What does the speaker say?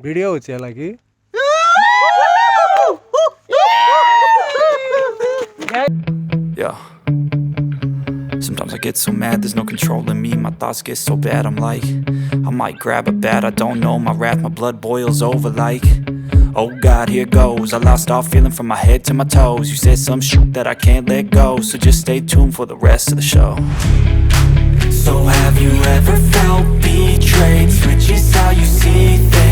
Video হচ্ছে নাকি? Yeah. Sometimes I get so mad, there's no controlling me. My thoughts get so bad, I'm like, I might grab a bat, I don't know. My wrath, my blood boils over like, oh God, here goes. I lost all feeling from my head to my toes. You said some shit that I can't let go, so just stay tuned for the rest of the show. So have you ever felt betrayed? Switches how you see things.